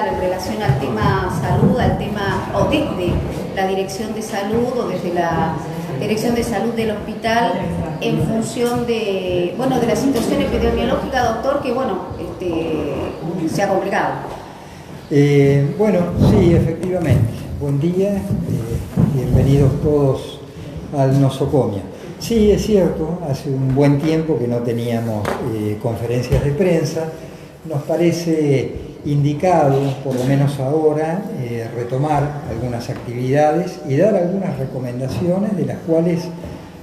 en relación al tema salud, al tema, o desde la Dirección de Salud o desde la Dirección de Salud del hospital, en función de, bueno, de la situación epidemiológica, doctor, que bueno, se ha complicado. Bueno, sí, efectivamente. Buen día, bienvenidos todos al nosocomia. Sí, es cierto, hace un buen tiempo que no teníamos conferencias de prensa. Nos parece indicado, por lo menos ahora, retomar algunas actividades y dar algunas recomendaciones de las cuales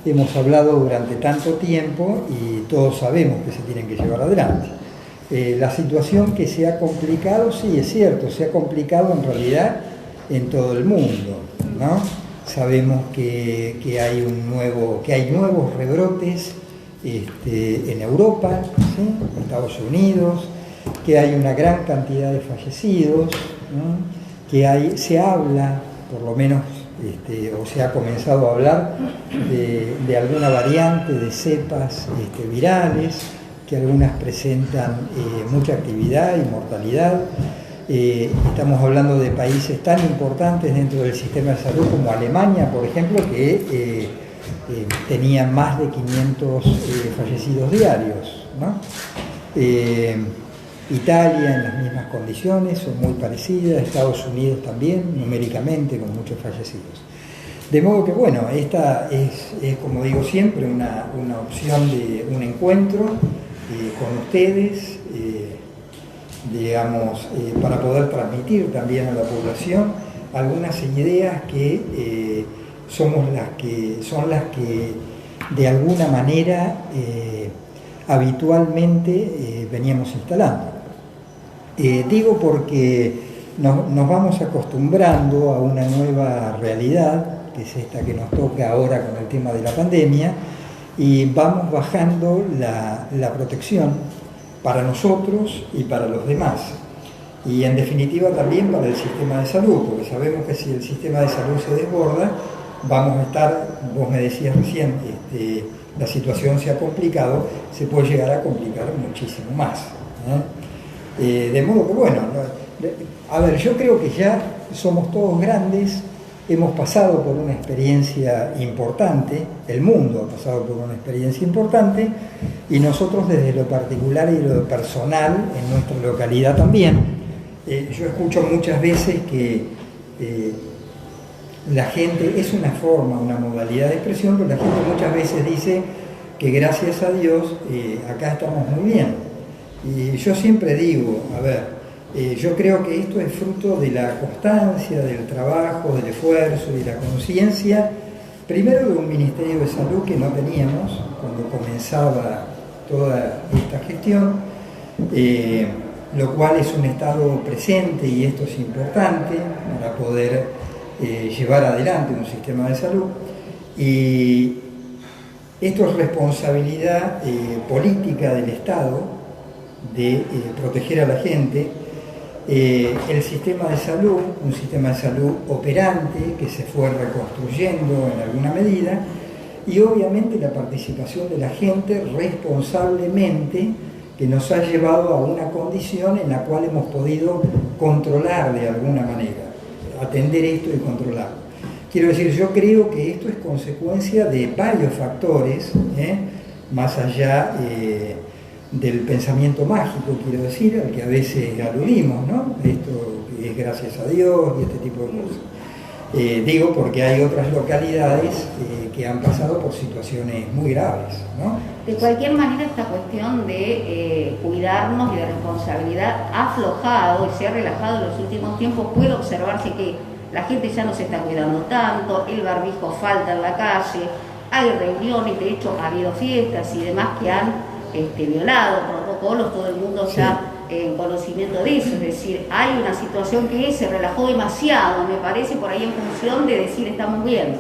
hemos hablado durante tanto tiempo y todos sabemos que se tienen que llevar adelante. La situación que se ha complicado, sí, es cierto, se ha complicado en realidad en todo el mundo, ¿no? Sabemos que hay nuevos rebrotes en Europa, ¿sí? En Estados Unidos, que hay una gran cantidad de fallecidos, ¿no? Se habla, por lo menos, o se ha comenzado a hablar de alguna variante de cepas virales, que algunas presentan mucha actividad y mortalidad. Estamos hablando de países tan importantes dentro del sistema de salud como Alemania, por ejemplo, que tenía más de 500 fallecidos diarios, ¿no? Italia en las mismas condiciones, son muy parecidas, Estados Unidos también, numéricamente, con muchos fallecidos. De modo que, bueno, esta es como digo siempre, una opción de un encuentro con ustedes, para poder transmitir también a la población algunas ideas que son las que de alguna manera habitualmente veníamos instalando. Digo porque nos vamos acostumbrando a una nueva realidad, que es esta que nos toca ahora con el tema de la pandemia, y vamos bajando la protección para nosotros y para los demás. Y en definitiva también para el sistema de salud, porque sabemos que si el sistema de salud se desborda, vamos a estar, vos me decías recién, la situación se ha complicado, se puede llegar a complicar muchísimo más, ¿eh? De modo que, bueno, a ver, yo creo que ya somos todos grandes, hemos pasado por una experiencia importante, el mundo ha pasado por una experiencia importante, y nosotros desde lo particular y lo personal, en nuestra localidad también, yo escucho muchas veces que la gente, es una forma, una modalidad de expresión, pero la gente muchas veces dice que gracias a Dios acá estamos muy bien. Y yo siempre digo, a ver, yo creo que esto es fruto de la constancia, del trabajo, del esfuerzo y de la conciencia, primero de un Ministerio de Salud que no teníamos cuando comenzaba toda esta gestión, lo cual es un estado presente y esto es importante para poder llevar adelante un sistema de salud. Y esto es responsabilidad política del Estado de proteger a la gente. El sistema de salud, un sistema de salud operante que se fue reconstruyendo en alguna medida, y obviamente la participación de la gente responsablemente, que nos ha llevado a una condición en la cual hemos podido controlar de alguna manera, atender esto y controlarlo. Quiero decir, yo creo que esto es consecuencia de varios factores, más allá del pensamiento mágico, quiero decir, al que a veces aludimos, ¿no? Esto es gracias a Dios y este tipo de cosas. Digo porque hay otras localidades que han pasado por situaciones muy graves, ¿no? De cualquier manera, esta cuestión de cuidarnos y de responsabilidad ha aflojado y se ha relajado en los últimos tiempos. Puede observarse que la gente ya no se está cuidando tanto, el barbijo falta en la calle, hay reuniones, de hecho ha habido fiestas y demás que han violado protocolos, todo el mundo ya en conocimiento de eso, es decir, hay una situación que se relajó demasiado, me parece, por ahí en función de decir estamos bien.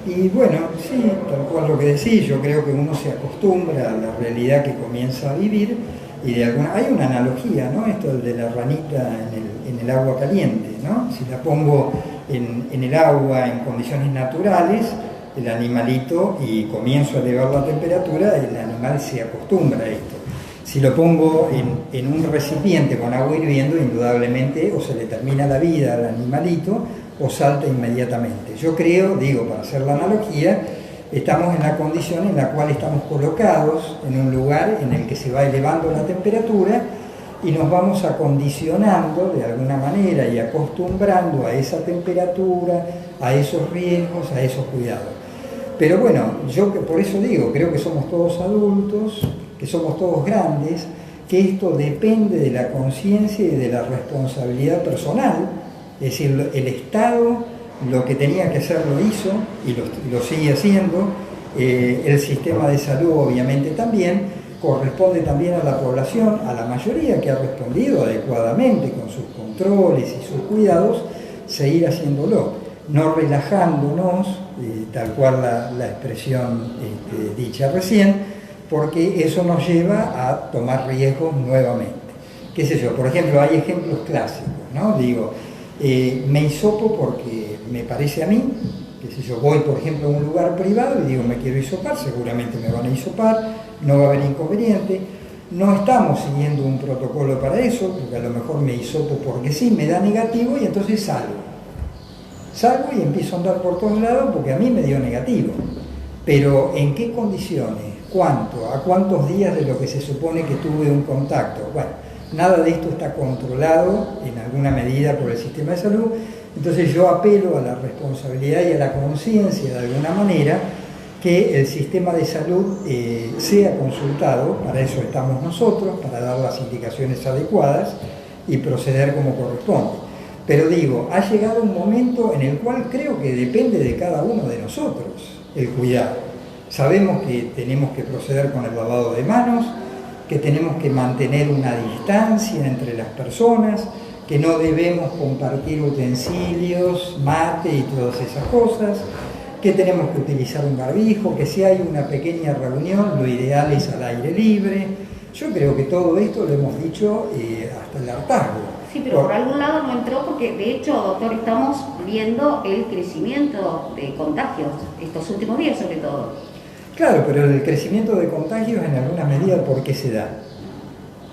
Y bueno, sí, tal cual lo que decís, yo creo que uno se acostumbra a la realidad que comienza a vivir y hay una analogía, ¿no? Esto de la ranita en el agua caliente, ¿no? Si la pongo en el agua en condiciones naturales, el animalito, y comienzo a elevar la temperatura, el animal se acostumbra a esto. Si lo pongo en un recipiente con agua hirviendo, indudablemente o se le termina la vida al animalito o salta inmediatamente. Yo creo, digo, para hacer la analogía, estamos en la condición en la cual estamos colocados en un lugar en el que se va elevando la temperatura y nos vamos acondicionando de alguna manera y acostumbrando a esa temperatura, a esos riesgos, a esos cuidados. Pero bueno, yo por eso digo, creo que somos todos adultos, que somos todos grandes, que esto depende de la conciencia y de la responsabilidad personal. Es decir, el Estado lo que tenía que hacer lo hizo y lo sigue haciendo, el sistema de salud obviamente también, corresponde también a la población, a la mayoría que ha respondido adecuadamente con sus controles y sus cuidados, seguir haciéndolo, no relajándonos, tal cual la expresión dicha recién, porque eso nos lleva a tomar riesgos nuevamente. ¿Qué sé yo? Por ejemplo, hay ejemplos clásicos, ¿no? Digo, me hisopo porque me parece a mí, qué sé yo, voy por ejemplo a un lugar privado y digo me quiero hisopar, seguramente me van a hisopar, no va a haber inconveniente, no estamos siguiendo un protocolo para eso, porque a lo mejor me hisopo porque sí, me da negativo y entonces salgo y empiezo a andar por todos lados porque a mí me dio negativo. Pero ¿en qué condiciones? ¿Cuánto? ¿A cuántos días de lo que se supone que tuve un contacto? Bueno, nada de esto está controlado en alguna medida por el sistema de salud, entonces yo apelo a la responsabilidad y a la conciencia de alguna manera que el sistema de salud sea consultado, para eso estamos nosotros, para dar las indicaciones adecuadas y proceder como corresponde. Pero digo, ha llegado un momento en el cual creo que depende de cada uno de nosotros el cuidado. Sabemos que tenemos que proceder con el lavado de manos, que tenemos que mantener una distancia entre las personas, que no debemos compartir utensilios, mate y todas esas cosas, que tenemos que utilizar un barbijo, que si hay una pequeña reunión, lo ideal es al aire libre. Yo creo que todo esto lo hemos dicho hasta el hartazgo. Sí, pero por algún lado no entró porque, de hecho, doctor, estamos viendo el crecimiento de contagios, estos últimos días sobre todo. Claro, pero el crecimiento de contagios en alguna medida, ¿por qué se da?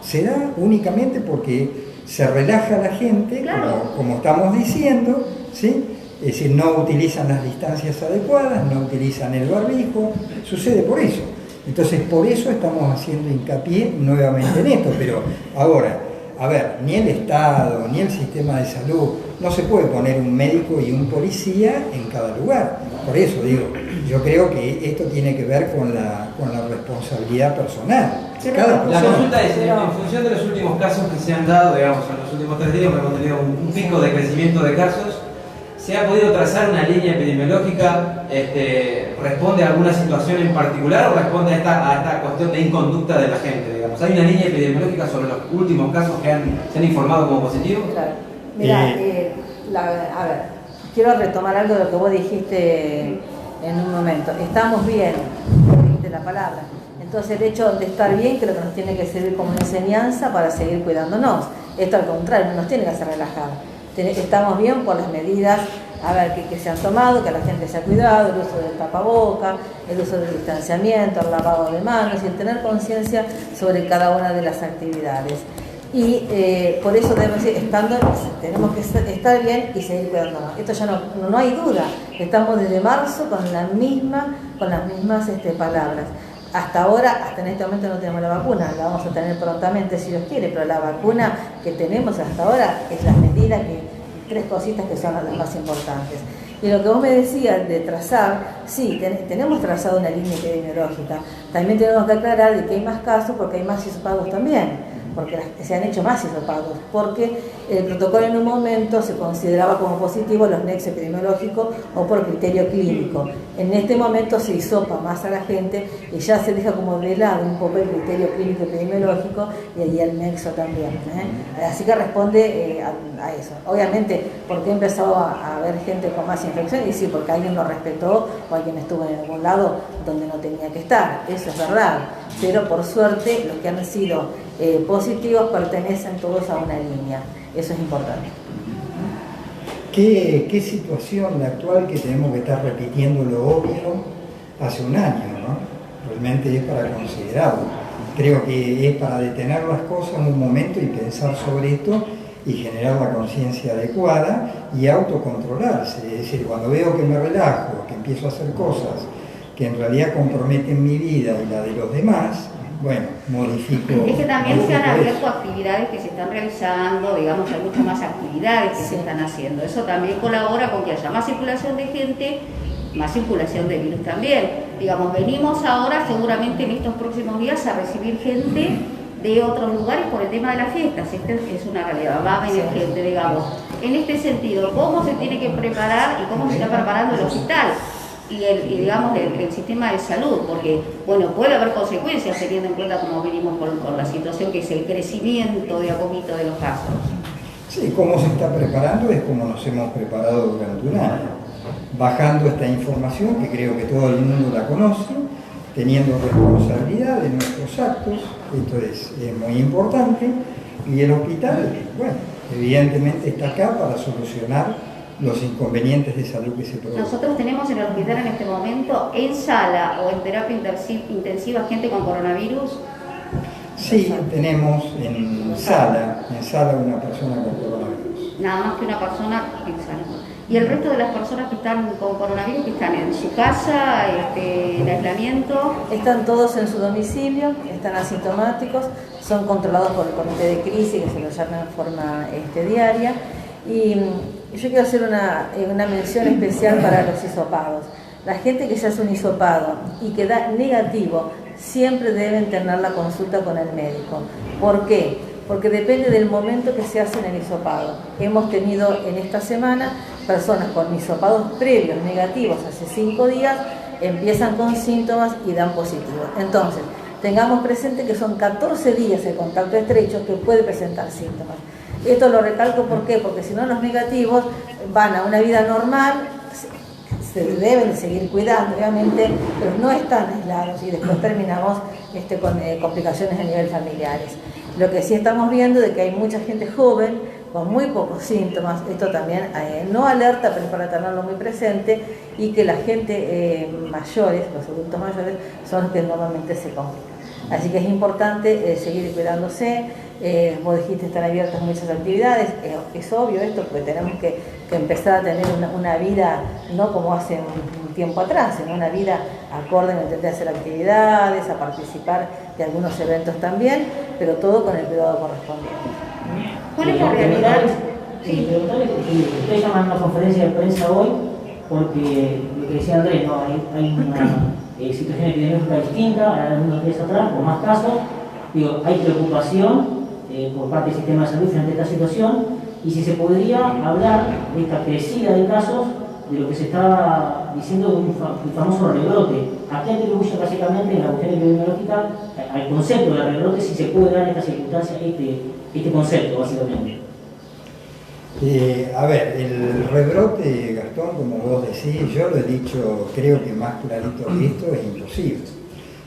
Se da únicamente porque se relaja la gente, claro, como estamos diciendo, ¿sí? Es decir, no utilizan las distancias adecuadas, no utilizan el barbijo, sucede por eso. Entonces, por eso estamos haciendo hincapié nuevamente en esto, pero ahora, a ver, ni el Estado, ni el sistema de salud, no se puede poner un médico y un policía en cada lugar. Por eso digo, yo creo que esto tiene que ver con la responsabilidad personal. La consulta es, en función de los últimos casos que se han dado, digamos, en los últimos 3 días hemos tenido un pico de crecimiento de casos, ¿se ha podido trazar una línea epidemiológica? ¿Responde a alguna situación en particular o responde a esta cuestión de inconducta de la gente, digamos? ¿Hay una línea epidemiológica sobre los últimos casos que se han informado como positivos? Claro. Mira, a ver, quiero retomar algo de lo que vos dijiste en un momento. Estamos bien, dijiste la palabra. Entonces el hecho de estar bien creo que nos tiene que servir como enseñanza para seguir cuidándonos. Esto al contrario, no nos tiene que hacer relajar. Estamos bien por las medidas que se han tomado, que la gente se ha cuidado, el uso del tapaboca, el uso del distanciamiento, el lavado de manos y el tener conciencia sobre cada una de las actividades. Y por eso debemos decir, tenemos que estar bien y seguir cuidándonos. Esto ya no hay duda. Estamos desde marzo con las mismas palabras. Hasta ahora, hasta en este momento no tenemos la vacuna, la vamos a tener prontamente si Dios quiere, pero la vacuna que tenemos hasta ahora es las medidas, 3 cositas que son las más importantes. Y lo que vos me decías de trazar, sí, tenemos trazado una línea epidemiológica. También tenemos que aclarar de que hay más casos porque hay más hisopados también, porque se han hecho más hisopados, porque el protocolo en un momento se consideraba como positivo los nexos epidemiológicos o por criterio clínico. En este momento se hisopa más a la gente y ya se deja como de lado un poco el criterio clínico epidemiológico y ahí el nexo también. Así que responde a eso. Obviamente, ¿por qué empezó a haber gente con más infección? Y sí, porque alguien lo respetó o alguien estuvo en algún lado donde no tenía que estar. Eso es verdad. Pero por suerte, los que han sido positivos pertenecen todos a una línea. Eso es importante. ¿Qué situación la actual que tenemos que estar repitiendo lo obvio hace un año, ¿no? Realmente es para considerarlo. Creo que es para detener las cosas un momento y pensar sobre esto y generar la conciencia adecuada y autocontrolarse. Es decir, cuando veo que me relajo, que empiezo a hacer cosas que en realidad comprometen mi vida y la de los demás, bueno, modifico. Es que también se han eso. abierto actividades que se están realizando, digamos, hay muchas más actividades que se están haciendo. Eso también colabora con que haya más circulación de gente, más circulación de virus también. Digamos, venimos ahora seguramente en estos próximos días a recibir gente de otros lugares por el tema de las fiestas. Esta es una realidad, va a venir gente, digamos. En este sentido, ¿cómo se tiene que preparar y cómo se está preparando el hospital? Y digamos el sistema de salud, porque bueno, puede haber consecuencias teniendo en cuenta cómo venimos con la situación que es el crecimiento de a poquito de los casos. Sí, cómo se está preparando es como nos hemos preparado durante un año, bajando esta información que creo que todo el mundo la conoce, teniendo responsabilidad de nuestros actos, esto es muy importante, y el hospital, bueno, evidentemente está acá para solucionar los inconvenientes de salud que se producen. Nosotros tenemos en el hospital en este momento, en sala o en terapia intensiva, gente con coronavirus. Sí, tenemos en sala una persona con coronavirus. Nada más que una persona en sala. Y el resto de las personas que están con coronavirus, que están en su casa, en aislamiento. Están todos en su domicilio, están asintomáticos, son controlados por el comité de crisis, que se lo llama en forma diaria. Y yo quiero hacer una mención especial para los hisopados. La gente que ya es un hisopado y que da negativo, siempre deben tener la consulta con el médico. ¿Por qué? Porque depende del momento que se hace en el hisopado. Hemos tenido en esta semana personas con hisopados previos negativos hace 5 días, empiezan con síntomas y dan positivo. Entonces, tengamos presente que son 14 días de contacto estrecho que puede presentar síntomas. Esto lo recalco, ¿por qué? Porque si no, los negativos van a una vida normal, se deben de seguir cuidando, obviamente, pero no están aislados y después terminamos con complicaciones a nivel familiares. Lo que sí estamos viendo es que hay mucha gente joven con muy pocos síntomas, esto también no alerta, pero es para tenerlo muy presente, y que la gente mayores, los adultos mayores, son los que normalmente se complican. Así que es importante seguir cuidándose. Vos dijiste, están abiertas muchas actividades, es obvio esto, porque tenemos que empezar a tener una vida, no como hace un tiempo atrás, sino una vida acorde a intentar hacer actividades, a participar de algunos eventos también, pero todo con el cuidado correspondiente. ¿Cuál es la realidad? Sí, preguntarle que ustedes llaman a una conferencia de prensa hoy porque lo que decía Andrés, ¿no? Hay una situación epidemiológica distinta a algunos días atrás, con más casos. Digo, hay preocupación por parte del sistema de salud frente a esta situación, y si se podría hablar de esta crecida de casos, de lo que se está diciendo de un famoso rebrote. ¿A qué atribuye básicamente en la cuestión epidemiológica al concepto de rebrote, si se puede dar en estas circunstancias este concepto básicamente? A ver, el rebrote, Gastón, como vos decís, yo lo he dicho, creo que más clarito que esto es imposible.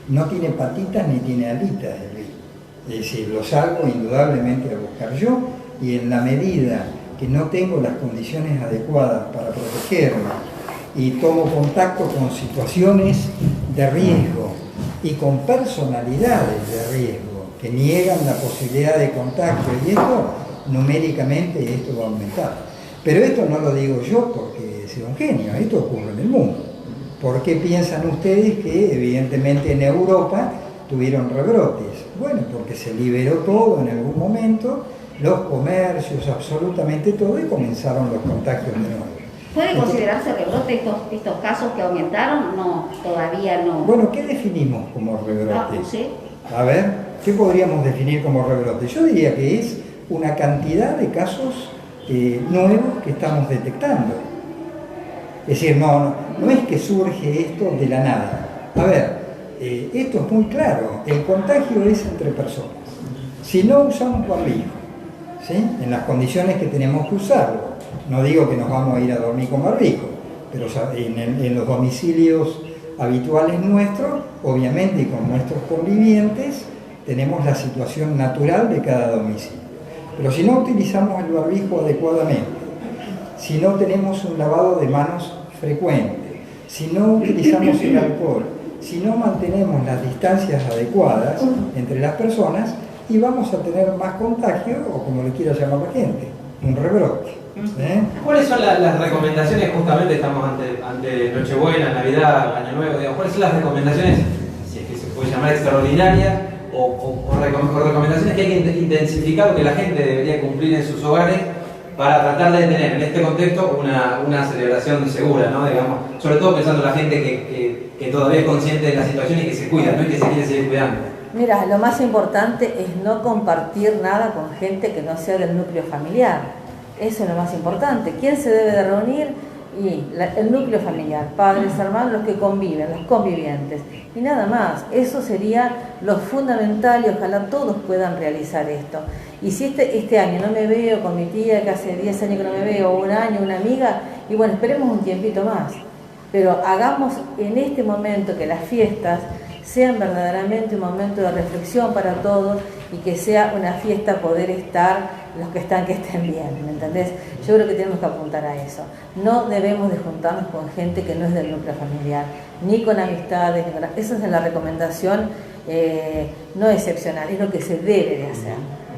No tiene patitas ni tiene alitas el virus. Es decir, lo salgo indudablemente a buscar yo, y en la medida que no tengo las condiciones adecuadas para protegerme y tomo contacto con situaciones de riesgo y con personalidades de riesgo que niegan la posibilidad de contacto, y esto numéricamente esto va a aumentar. Pero esto no lo digo yo porque sea un genio, esto ocurre en el mundo. ¿Por qué piensan ustedes que evidentemente en Europa tuvieron rebrotes? Bueno, porque se liberó todo en algún momento, los comercios, absolutamente todo, y comenzaron los contagios de nuevo. ¿Puede considerarse rebrote estos casos que aumentaron? No, todavía no. Bueno, ¿qué definimos como rebrote? No sé. A ver, ¿qué podríamos definir como rebrote? Yo diría que es una cantidad de casos nuevos que estamos detectando. Es decir, no es que surge esto de la nada. A ver, esto es muy claro, el contagio es entre personas. Si no usamos barbijo, ¿sí?, en las condiciones que tenemos que usarlo, no digo que nos vamos a ir a dormir con barbijo, pero en los domicilios habituales nuestros, obviamente, y con nuestros convivientes, tenemos la situación natural de cada domicilio. Pero si no utilizamos el barbijo adecuadamente, si no tenemos un lavado de manos frecuente, si no utilizamos el alcohol si no mantenemos las distancias adecuadas entre las personas y vamos a tener más contagio, o como le quiera llamar la gente, un rebrote. ¿Cuáles son las recomendaciones? Justamente estamos ante Nochebuena, Navidad, Año Nuevo, digamos, ¿cuáles son las recomendaciones, si es que se puede llamar extraordinarias, o recomendaciones que hay que intensificar o que la gente debería cumplir en sus hogares para tratar de tener en este contexto una celebración segura, ¿no? Digamos, sobre todo pensando en la gente que todavía es consciente de la situación y que se cuida, ¿no? Y que se quiere seguir cuidando? Mira, lo más importante es no compartir nada con gente que no sea del núcleo familiar. Eso es lo más importante. ¿Quién se debe de reunir? El núcleo familiar, padres, hermanos, los que conviven, los convivientes. Y nada más. Eso sería lo fundamental y ojalá todos puedan realizar esto. Y si este año no me veo con mi tía, que hace 10 años que no me veo, o un año, una amiga, y bueno, esperemos un tiempito más. Pero hagamos en este momento que las fiestas sean verdaderamente un momento de reflexión para todos y que sea una fiesta poder estar los que estén bien, ¿me entendés? Yo creo que tenemos que apuntar a eso. No debemos de juntarnos con gente que no es del núcleo familiar, ni con amistades, ni con... Esa es la recomendación no excepcional, es lo que se debe de hacer.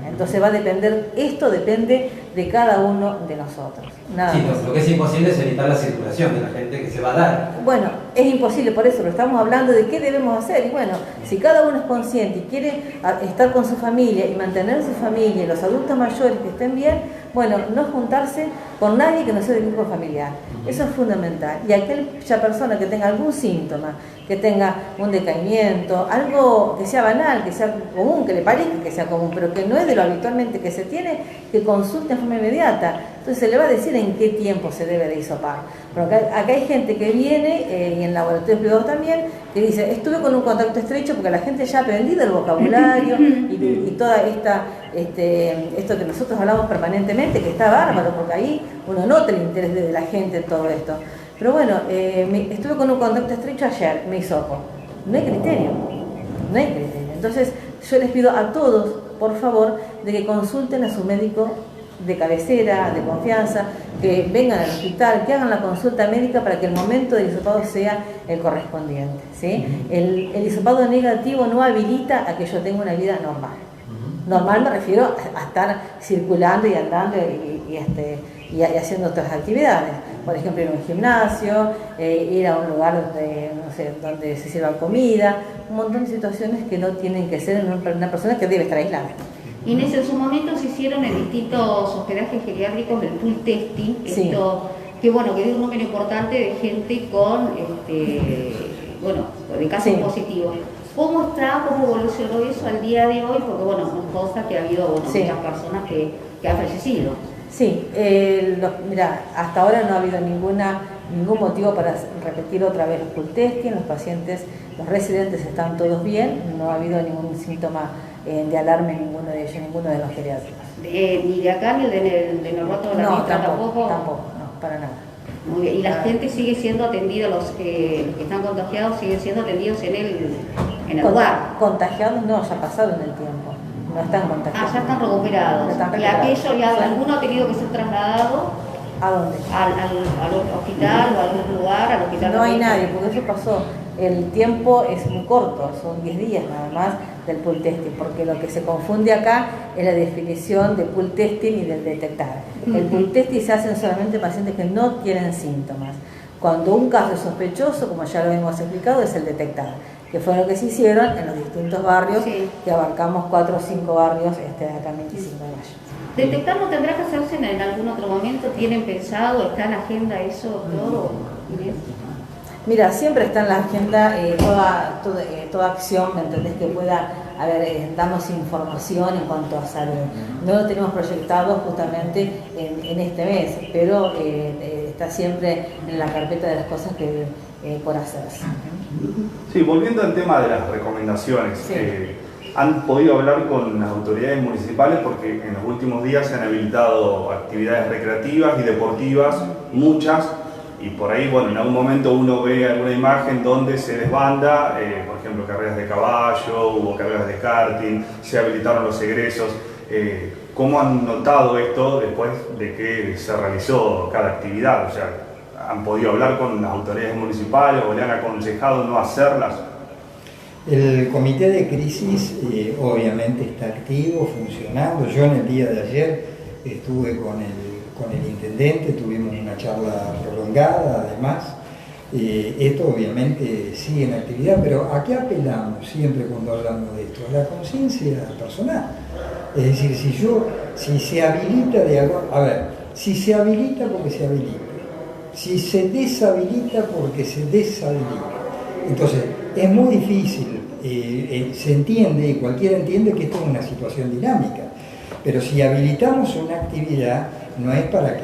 Entonces va a depender, esto depende de cada uno de nosotros. Nada sí, más. Lo que es imposible es evitar la circulación de la gente que se va a dar. Bueno, es imposible, por eso lo estamos hablando de qué debemos hacer. Y bueno, si cada uno es consciente y quiere estar con su familia y mantener su familia y los adultos mayores que estén bien, bueno, no juntarse con nadie que no sea del grupo familiar. Eso es fundamental. Y aquella persona que tenga algún síntoma, que tenga un decaimiento, algo que sea banal, que sea común, que le parezca que sea común, pero que no es de lo habitualmente que se tiene, que consulte en forma inmediata. Entonces se le va a decir en qué tiempo se debe de hisopar. Pero acá hay gente que viene, y en laboratorios privados también, que dice, estuve con un contacto estrecho, porque la gente ya ha aprendido el vocabulario y toda esto que nosotros hablamos permanentemente, que está bárbaro, porque ahí uno nota el interés de la gente en todo esto. Pero bueno, estuve con un contacto estrecho ayer, me hisopo. No hay criterio, no hay criterio. Entonces yo les pido a todos, por favor, de que consulten a su médico de cabecera, de confianza, que vengan al hospital, que hagan la consulta médica para que el momento del hisopado sea el correspondiente, ¿sí? El hisopado negativo no habilita a que yo tenga una vida normal. Normal me refiero a estar circulando y andando y haciendo otras actividades. Por ejemplo, ir a un gimnasio, ir a un lugar donde se sirva comida, un montón de situaciones que no tienen que ser en una persona que debe estar aislada. Inés, en su momento se hicieron en distintos hospedajes geriátricos el full testing, Sí. Que bueno, que dio un número importante de gente con, de casos Sí. positivos. ¿Cómo está, cómo evolucionó eso al día de hoy? Porque bueno, nos consta que ha habido Sí. muchas personas que han fallecido. Sí, mira, hasta ahora no ha habido ningún motivo para repetir otra vez el full testing. Los pacientes, los residentes están todos bien, no ha habido ningún síntoma de alarma en ninguno de ellos, ninguno de los geriátricos. Ni de acá ni de Norberto de la No, Vista tampoco, no, para nada. Muy bien. Y la gente sigue siendo atendida, los que están contagiados siguen siendo atendidos en el lugar. Contagiados no, ya pasado en el tiempo, no están contagiados. Ya están recuperados. Están Y recuperados. aquello, alguno ha tenido que ser trasladado ¿A dónde? al hospital o a algún lugar, al hospital. No hay nadie, porque eso pasó. El tiempo es muy corto, son 10 días nada más del pool testing, porque lo que se confunde acá es la definición de pool testing y del detectar. El pool testing se hace solamente en pacientes que no tienen síntomas. Cuando un caso es sospechoso, como ya lo hemos explicado, es el detectar, que fue lo que se hicieron en los distintos barrios, Sí. que abarcamos 4 o 5 barrios acá en 25 de mayo. ¿Detectar no tendrá que hacerse en algún otro momento? ¿Tienen pensado? ¿Está en la agenda eso todo? Inés? Mira, siempre está en la agenda toda acción, ¿me entendés? Que pueda darnos información en cuanto a salud. No lo tenemos proyectado justamente en este mes, pero está siempre en la carpeta de las cosas que por hacerse. Sí, volviendo al tema de las recomendaciones. Sí. ¿Han podido hablar con las autoridades municipales? Porque en los últimos días se han habilitado actividades recreativas y deportivas, muchas, y por ahí, bueno, en algún momento uno ve alguna imagen donde se desbanda, por ejemplo, carreras de caballo, hubo carreras de karting, se habilitaron los egresos. ¿Cómo han notado esto después de que se realizó cada actividad? O sea, ¿han podido hablar con las autoridades municipales o le han aconsejado no hacerlas? El comité de crisis obviamente está activo, funcionando. Yo en el día de ayer estuve con el intendente, tuvimos una charla prolongada además. Esto obviamente sigue en actividad, pero ¿a qué apelamos siempre cuando hablamos de esto? A la conciencia personal. Es decir, si se habilita si se habilita porque se habilita, si se deshabilita porque se deshabilita. Entonces, es muy difícil, se entiende, cualquiera entiende que esto es una situación dinámica, pero si habilitamos una actividad no es para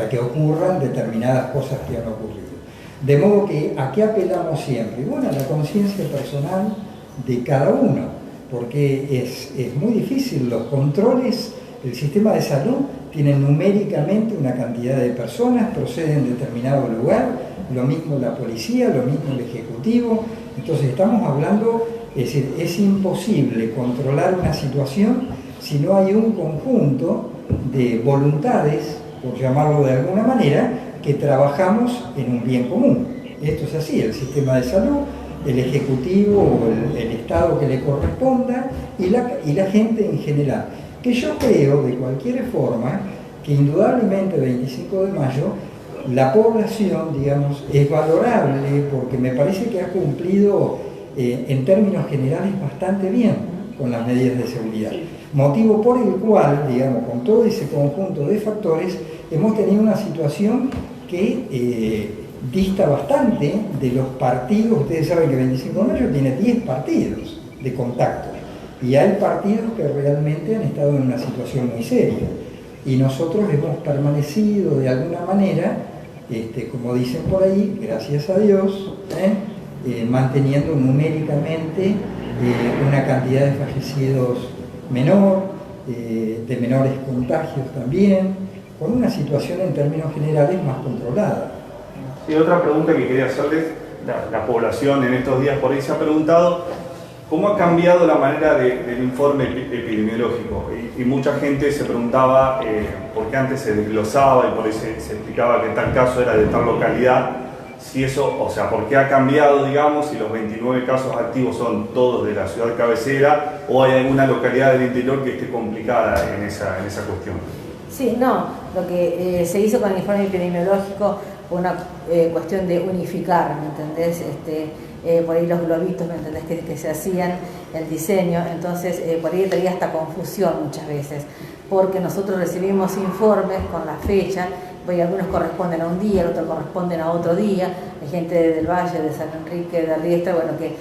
que ocurran determinadas cosas que han ocurrido. De modo que, ¿a qué apelamos siempre? Bueno, a la conciencia personal de cada uno, porque es muy difícil. Los controles, el sistema de salud tiene numéricamente una cantidad de personas, procede en determinado lugar, lo mismo la policía, lo mismo el ejecutivo. Entonces estamos hablando, es decir, es imposible controlar una situación si no hay un conjunto de voluntades, por llamarlo de alguna manera, que trabajamos en un bien común. Esto es así, el sistema de salud, el ejecutivo o el Estado que le corresponda y la gente en general. Que yo creo, de cualquier forma, que indudablemente el 25 de mayo la población, digamos, es valorable porque me parece que ha cumplido en términos generales bastante bien con las medidas de seguridad. Motivo por el cual, digamos, con todo ese conjunto de factores, hemos tenido una situación que dista bastante de los partidos. Ustedes saben que el 25 de mayo tiene 10 partidos de contacto y hay partidos que realmente han estado en una situación muy seria y nosotros hemos permanecido de alguna manera, como dicen por ahí, gracias a Dios, manteniendo numéricamente una cantidad de fallecidos menor, de menores contagios también, con una situación en términos generales más controlada. Sí, otra pregunta que quería hacerles, la población en estos días por ahí se ha preguntado cómo ha cambiado la manera del informe epidemiológico, y mucha gente se preguntaba por qué antes se desglosaba y por ahí se explicaba que tal caso era de tal localidad, si eso, o sea, por qué ha cambiado, digamos, si los 29 casos activos son todos de la ciudad cabecera o hay alguna localidad del interior que esté complicada en esa cuestión. Sí, no, lo que se hizo con el informe epidemiológico fue una cuestión de unificar, ¿me entendés? Por ahí los globitos, ¿me entendés? Que se hacían, el diseño, entonces por ahí traía hasta confusión muchas veces, porque nosotros recibimos informes con la fecha, pues algunos corresponden a un día, otros corresponden a otro día. Hay gente del Valle, de San Enrique, de Riestra, bueno, que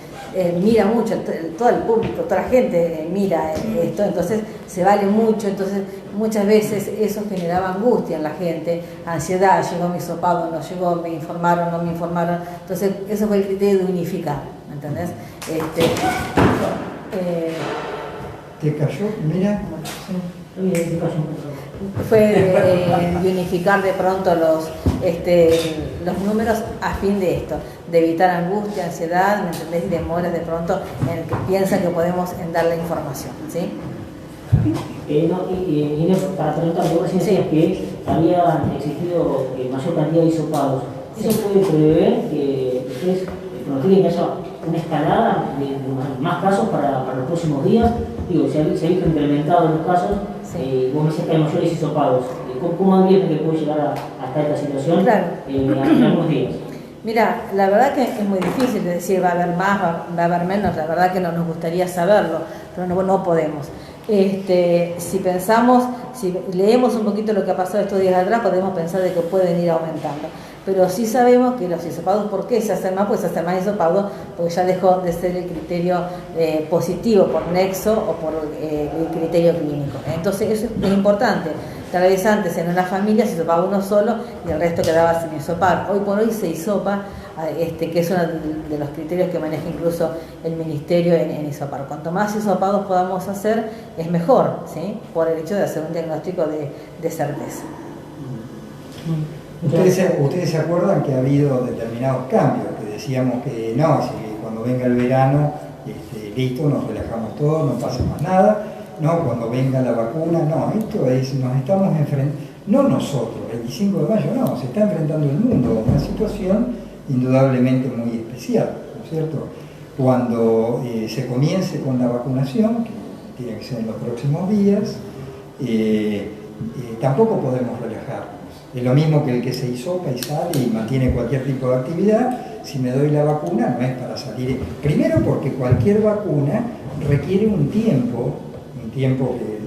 mira mucho, todo el público, toda la gente mira esto, entonces se vale mucho, entonces muchas veces eso generaba angustia en la gente, ansiedad, llegó mi hisopado, no llegó, me informaron, no me informaron, entonces eso fue el criterio de unificar, ¿me entendés? ¿Te cayó? Mira. Fue de unificar de pronto los números a fin de esto, de evitar angustia, ansiedad, ¿me entendés? Y demoras de pronto en el que piensan que podemos dar la información, ¿sí? Inés, para preguntar, vos recién decías que había existido mayor cantidad de hisopados. ¿Eso puede prever que ustedes pronostiquen que haya una escalada de más casos para los próximos días? Digo, se ha visto incrementado los casos, sí. Vos me decías que hay mayores hisopados. ¿Cómo advierten que puede llegar hasta esta situación en algunos días? Mira, la verdad que es muy difícil de decir va a haber más, va a haber menos, la verdad que no nos gustaría saberlo, pero no podemos. Si pensamos, si leemos un poquito lo que ha pasado estos días atrás, podemos pensar de que pueden ir aumentando. Pero sí sabemos que los hisopados, ¿por qué se hacen más? Pues se hacen más hisopados porque ya dejó de ser el criterio positivo por nexo o por el criterio clínico. Entonces eso es importante. Tal vez antes en una familia se hisopaba uno solo y el resto quedaba sin hisopar. Hoy por hoy se hisopa, que es uno de los criterios que maneja incluso el Ministerio en hisopar. Cuanto más hisopados podamos hacer, es mejor, ¿sí? Por el hecho de hacer un diagnóstico de certeza. Ustedes se acuerdan que ha habido determinados cambios, que decíamos que no, si cuando venga el verano, listo, nos relajamos todos, no pasa más nada, no, cuando venga la vacuna, no, esto es, nos estamos enfrentando, no nosotros, el 25 de mayo se está enfrentando el mundo a una situación indudablemente muy especial, ¿no es cierto? Cuando se comience con la vacunación, que tiene que ser en los próximos días, tampoco podemos relajarnos. Es lo mismo que el que se hisopa y sale y mantiene cualquier tipo de actividad. Si me doy la vacuna no es para salir. Primero porque cualquier vacuna requiere un tiempo que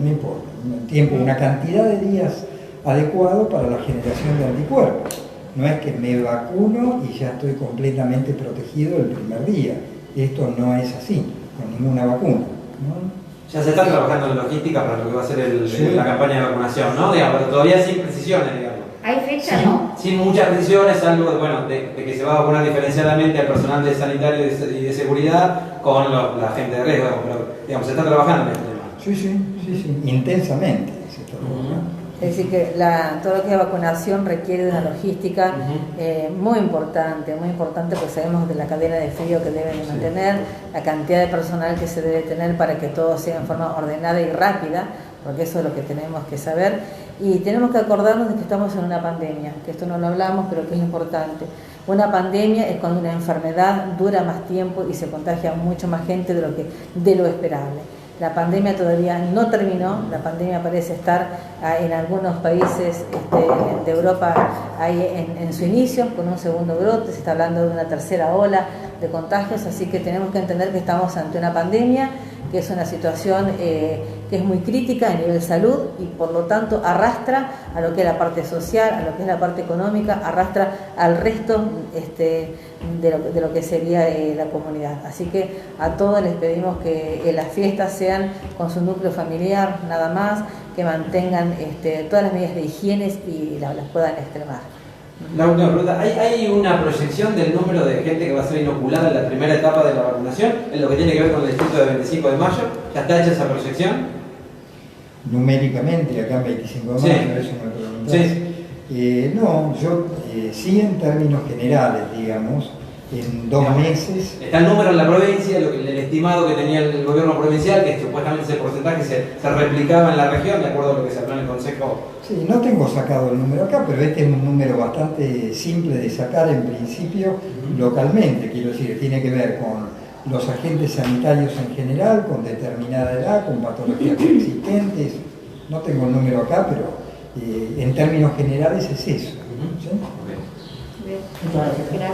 no importa, una cantidad de días adecuado para la generación de anticuerpos. No es que me vacuno y ya estoy completamente protegido el primer día. Esto no es así, con ninguna vacuna, ¿no? Ya se está trabajando en logística para lo que va a ser la campaña de vacunación, ¿no? Digamos, pero todavía sin precisiones, digamos. ¿Hay fecha, no? Sin muchas precisiones, algo de que se va a vacunar diferenciadamente al personal de sanitario y de seguridad con la gente de riesgo, pero digamos, se está trabajando en este tema. Sí, intensamente se está trabajando. Es decir, que todo lo que es vacunación requiere de una logística muy importante, porque sabemos de la cadena de frío que deben de mantener, la cantidad de personal que se debe tener para que todo sea en forma ordenada y rápida, porque eso es lo que tenemos que saber. Y tenemos que acordarnos de que estamos en una pandemia, que esto no lo hablamos, pero que es importante. Una pandemia es cuando una enfermedad dura más tiempo y se contagia mucho más gente de lo esperable. La pandemia todavía no terminó, la pandemia parece estar en algunos países de Europa ahí en su inicio, con un segundo brote, se está hablando de una tercera ola de contagios, así que tenemos que entender que estamos ante una pandemia, que es una situación que es muy crítica a nivel salud y por lo tanto arrastra a lo que es la parte social, a lo que es la parte económica, arrastra al resto de lo que sería la comunidad. Así que a todos les pedimos que las fiestas sean con su núcleo familiar, nada más, que mantengan todas las medidas de higiene y las puedan extremar. La última pregunta, ¿hay una proyección del número de gente que va a ser inoculada en la primera etapa de la vacunación en lo que tiene que ver con el distrito de 25 de mayo? ¿Ya está hecha esa proyección? Numéricamente, acá en 25 de mayo, eso me preguntás. No, yo sí en términos generales, digamos, en 2 meses. Está el número en la provincia, el estimado que tenía el gobierno provincial, que supuestamente ese porcentaje se replicaba en la región, de acuerdo a lo que se habló en el Consejo. Sí, no tengo sacado el número acá, pero este es un número bastante simple de sacar en principio localmente, quiero decir, tiene que ver con los agentes sanitarios en general, con determinada edad, con patologías existentes. No tengo el número acá, pero en términos generales es eso. ¿Sí? Muchas gracias. Gracias.